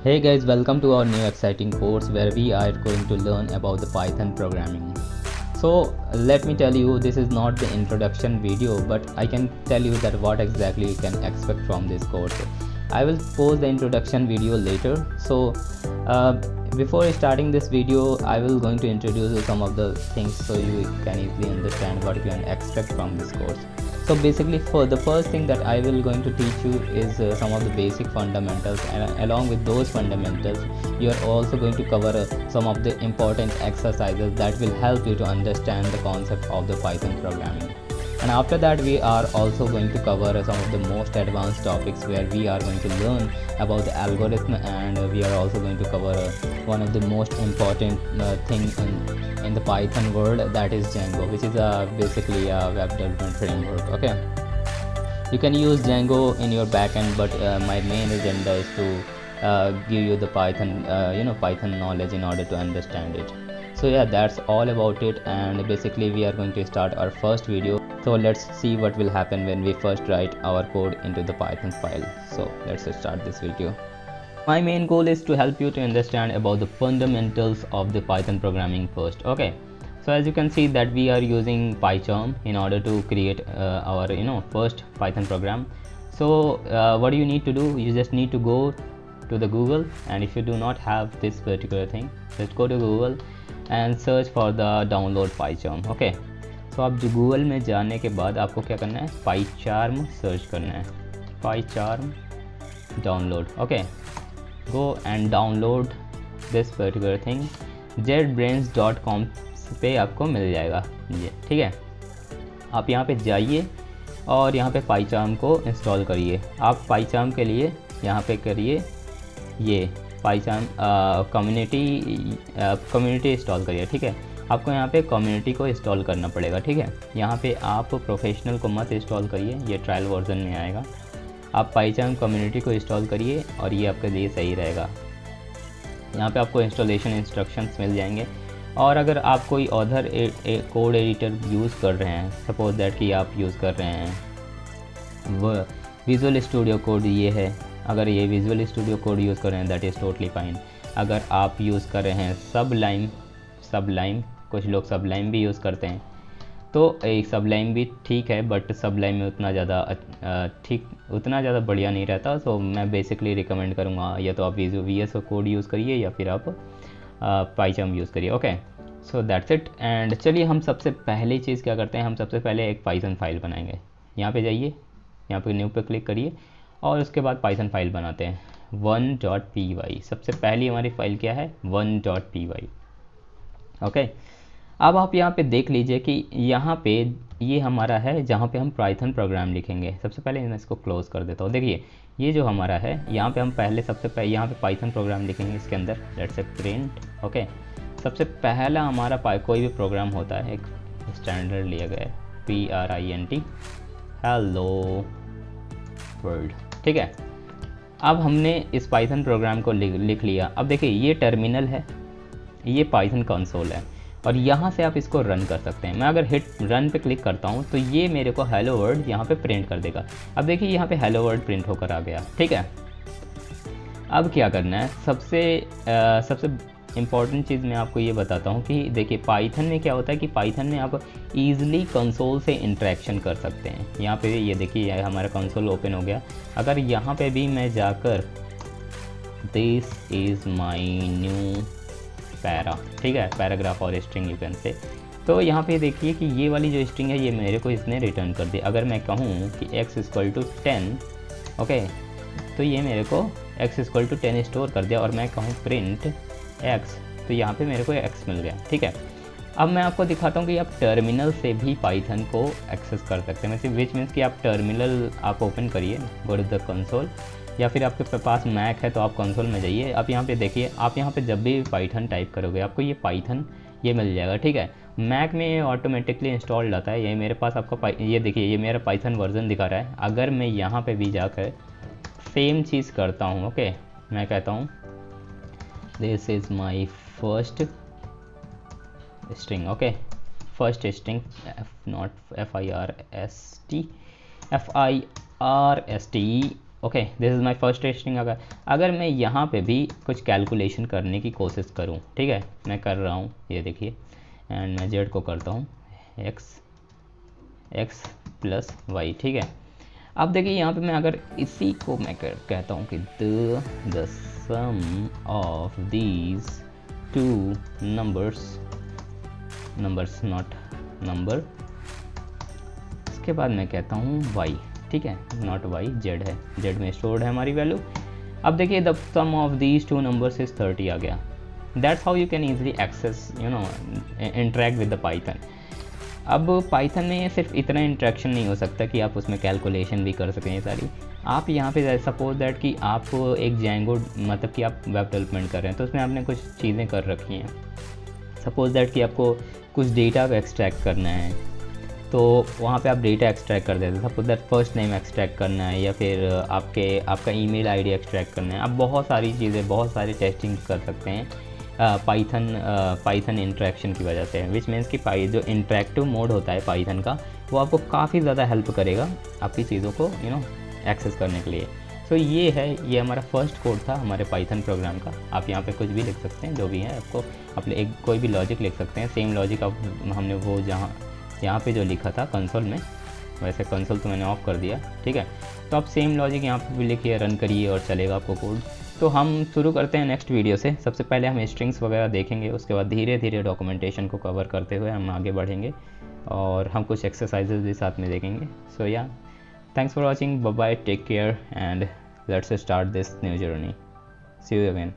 Hey guys, welcome to our new exciting course where we are going to learn about the Python programming. So let me tell you, this is not the introduction video, but I can tell you that what exactly you can expect from this course. I will post the introduction video later. So before starting this video, I will going to introduce you some of the things so you can easily understand what you can expect from this course. So basically, for the first thing that I will going to teach you is some of the basic fundamentals, and along with those fundamentals you are also going to cover some of the important exercises that will help you to understand the concept of the Python programming. And after that, we are also going to cover some of the most advanced topics where we are going to learn about the algorithm, and we are also going to cover one of the most important thing in the Python world, that is Django, which is basically a web development framework. Okay, you can use Django in your backend, but my main agenda is to give you the Python Python knowledge in order to understand it. So yeah, that's all about it, and basically we are going to start our first video. So let's see what will happen when we first write our code into the Python file. So let's start this video. My main goal is to help you to understand about the fundamentals of the Python programming first. Okay, so as you can see that we are using PyCharm in order to create our first Python program. So what do you need to do? You just need to go to the Google, and if you do not have this particular thing, just go to Google and search for the download PyCharm. Okay, तो आप जो Google में जाने के बाद आपको क्या करना है, PyCharm सर्च करना है, PyCharm download. Okay, go and download this particular thing. jetbrains.com पे आपको मिल जाएगा ये, ठीक है. आप यहाँ पे जाइए और यहाँ पे PyCharm को इंस्टॉल करिए. आप PyCharm के लिए यहाँ पे करिए ये PyCharm कम्युनिटी इंस्टॉल करिए, ठीक है. आपको यहाँ पे कम्युनिटी को इंस्टॉल करना पड़ेगा, ठीक है. यहाँ पे आप प्रोफेशनल को मत इंस्टॉल करिए, ये ट्रायल वर्जन में आएगा. आप PyCharm कम्युनिटी को इंस्टॉल करिए और ये आपके लिए सही रहेगा. यहाँ पे आपको इंस्टॉलेशन इंस्ट्रक्शंस मिल जाएंगे. और अगर आप कोई अदर कोड एडिटर यूज़ कर रहे हैं, सपोज दैट कि आप यूज़ कर रहे हैं वो विजुअल स्टूडियो कोड ये है, अगर ये विजुअल स्टूडियो कोड यूज़ कर रहे हैं दैट इज़ टोटली फाइन. अगर आप यूज़ कर रहे हैं सबलाइम, कुछ लोग सबलाइम भी यूज़ करते हैं, तो एक सबलाइम भी ठीक है, बट सबलाइम में उतना ज़्यादा बढ़िया नहीं रहता. सो मैं बेसिकली रिकमेंड करूँगा या तो आप VS कोड यूज़ करिए या फिर आप PyCharm यूज़ करिए. Okay, so that's it. And चलिए हम सबसे पहली चीज़ क्या करते हैं, हम सबसे पहले एक पाइथन फाइल बनाएंगे. यहाँ पे जाइए, यहाँ पे न्यू पे क्लिक करिए और उसके बाद पाइथन फाइल बनाते हैं 1.py. सबसे पहली हमारी फाइल क्या है, 1.py. ओके, अब आप यहाँ पे देख लीजिए कि यहाँ पे ये हमारा है जहाँ पे हम पाइथन प्रोग्राम लिखेंगे. सबसे पहले मैं इसको क्लोज़ कर देता हूँ. देखिए ये जो हमारा है, यहाँ पे हम पहले सबसे पहले यहाँ पे पाइथन प्रोग्राम लिखेंगे. इसके अंदर लेट्स से प्रिंट. ओके, सबसे पहला हमारा कोई भी प्रोग्राम होता है, एक स्टैंडर्ड लिया गया है print हेलो वर्ल्ड, ठीक है. अब हमने इस पाइथन प्रोग्राम को लिख लिया. अब देखिए ये टर्मिनल है, ये पाइथन कंसोल है, और यहाँ से आप इसको रन कर सकते हैं. मैं अगर हिट रन पे क्लिक करता हूँ तो ये मेरे को हेलो वर्ल्ड यहाँ पे प्रिंट कर देगा. अब देखिए यहाँ पे हेलो वर्ल्ड प्रिंट होकर आ गया, ठीक है. अब क्या करना है, सबसे इम्पॉर्टेंट चीज़ मैं आपको ये बताता हूँ कि देखिए पाइथन में क्या होता है कि पाइथन में आप ईज़िली कंसोल से इंटरेक्शन कर सकते हैं. यहाँ पे ये देखिए हमारा कंसोल ओपन हो गया. अगर यहाँ पे भी मैं जाकर this is my new para, ठीक है, पैराग्राफ और स्ट्रिंग यू कैन से, तो यहाँ पे देखिए कि ये वाली जो स्ट्रिंग है ये मेरे को इसने रिटर्न कर दी. अगर मैं कहूँ कि x = 10, ओके, तो ये मेरे को x = 10 स्टोर कर दिया. और मैं कहूँ प्रिंट x, तो यहाँ पे मेरे को x मिल गया, ठीक है. अब मैं आपको दिखाता हूँ कि आप टर्मिनल से भी पाइथन को एक्सेस कर सकते हैं. विच मीन्स कि आप टर्मिनल आप ओपन करिए, गो टू द कंसोल, या फिर आपके पास मैक है तो आप कंसोल में जाइए. आप यहाँ पे देखिए, आप यहाँ पे जब भी पाइथन टाइप करोगे आपको ये पाइथन ये मिल जाएगा, ठीक है. मैक में ये ऑटोमेटिकली इंस्टॉल्ड आता है. ये मेरे पास आपका ये देखिए ये मेरा पाइथन वर्जन दिखा रहा है. अगर मैं यहाँ पे भी जाकर सेम चीज़ करता हूँ, ओके, मैं कहता हूँ this is my first string, okay, first string, not FIRST, okay, this is my first testing. अगर मैं यहाँ पे भी कुछ कैलकुलेशन करने की कोशिश करूँ, ठीक है, मैं कर रहा हूँ, ये देखिए, एंड मैं जेड को करता हूँ एक्स प्लस वाई, ठीक है। अब देखिए यहाँ पे मैं अगर इसी को मैं कहता हूँ कि the sum of these two numbers not number, इसके बाद मैं कहता हूँ y, ठीक है, नॉट y, z है, z में स्टोर्ड है हमारी वैल्यू। अब देखिए the sum of these two numbers is 30 आ गया। That's how you can easily access interact with the Python. अब पाइथन में सिर्फ इतना इंट्रैक्शन नहीं हो सकता कि आप उसमें कैलकुलेशन भी कर सकें सारी। आप यहाँ पे सपोज दैट कि आप एक जैंगो, मतलब कि आप वेब डेवलपमेंट कर रहे हैं, तो उसमें आपने कुछ चीज़ें कर रखी हैं। सपोज दैट कि आपको कुछ डेटा को एक्सट्रैक्ट करना है, तो वहाँ पे आप डेटा एक्सट्रैक्ट कर देते हैं। Suppose that first name extract करना है, या फिर आपका ईमेल आईडी एक्सट्रैक्ट करना है। आप बहुत सारी चीज़ें, बहुत सारी टेस्टिंग कर सकते हैं पाइथन इंटरेक्शन की वजह से, विच मीन्स कि जो इंटरेक्टिव मोड होता है पाइथन का, वो आपको काफ़ी ज़्यादा हेल्प करेगा आपकी चीज़ों को एक्सेस करने के लिए। सो ये हमारा फर्स्ट कोड था हमारे पाइथन प्रोग्राम का। आप यहाँ पे कुछ भी लिख सकते हैं, जो भी है आपको, आप कोई भी लॉजिक लिख सकते हैं। सेम लॉजिक अब हमने वो यहाँ पे जो लिखा था कंसोल में, वैसे कंसोल तो मैंने ऑफ कर दिया, ठीक है। तो आप सेम लॉजिक यहाँ पे भी लिखिए, रन करिए और चलेगा आपको कोड। तो हम शुरू करते हैं नेक्स्ट वीडियो से। सबसे पहले हम स्ट्रिंग्स वगैरह देखेंगे, उसके बाद धीरे धीरे डॉक्यूमेंटेशन को कवर करते हुए हम आगे बढ़ेंगे, और हम कुछ एक्सरसाइजेज भी साथ में देखेंगे। सो या, thanks for watching, bye bye, take care, and let's start this new journey. See you again.